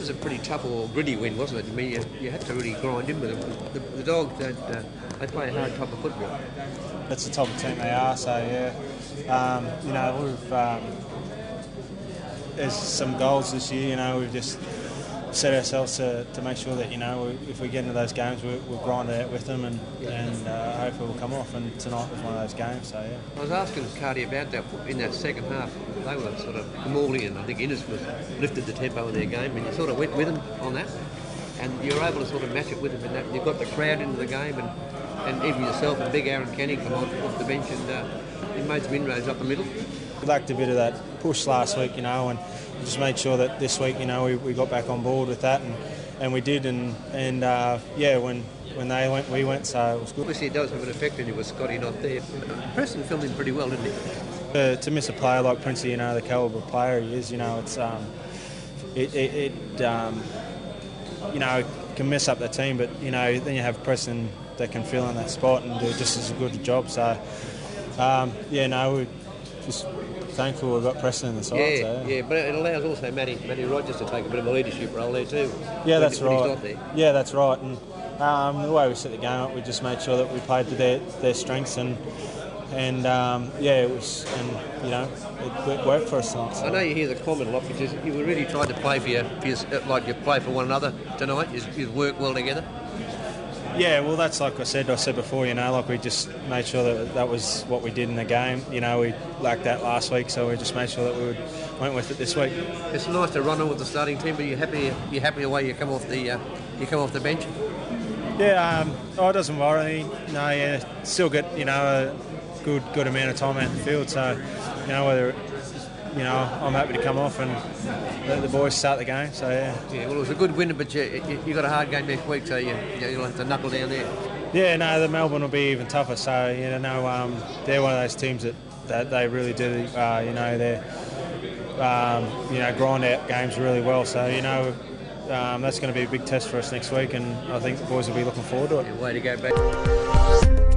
was a pretty tough or gritty win, wasn't it? I mean, you had to really grind in with them. The Dogs, they play a hard type of football. That's the type of team they are, so yeah. There's some goals this year, we've just set ourselves to make sure that, if we get into those games, we'll grind it out with them and hopefully we'll come off. And tonight was one of those games, so yeah. I was asking Cardi about that in that second half. They were sort of Morley and I think Innes lifted the tempo of their game, and you sort of went with them on that, and you were able to sort of match it with them in that. You got the crowd into the game, and even yourself and big Aaron Canning come off the bench, and you made some inroads up the middle. We lacked a bit of that push last week, and just made sure that this week, we got back on board with that, and we did, when they went, we went, so it was good. Obviously it does have an effect on you with Scotty not there. Preston filled in pretty well, didn't he? To miss a player like Princey, the calibre player he is, it's can mess up the team, but then you have Preston that can fill in that spot and do just as good a job. So we're just thankful we've got Preston in the side. Yeah, but it allows also Matty Rogers to take a bit of a leadership role there too. Yeah, that's right. Yeah, that's right. And the way we set the game up, we just made sure that we played to their strengths, and it was, it worked for us. So. I know you hear the comment a lot because you really tried to play like you play for one another tonight. You work well together. Yeah, well, that's like I said before, we just made sure that was what we did in the game. We lacked that last week, so we just made sure that we went with it this week. It's nice to run on with the starting team, but you're happy the way you come off the bench? Yeah, it doesn't worry me. Still get, a good amount of time out in the field, so, whether I'm happy to come off and let the boys start the game. So yeah. Yeah, well, it was a good win, but you got a hard game next week, so you'll have to knuckle down there. Yeah, no, the Melbourne will be even tougher. So they're one of those teams that they really do. They grind out games really well. So that's going to be a big test for us next week, and I think the boys will be looking forward to it. Yeah, way to go, back.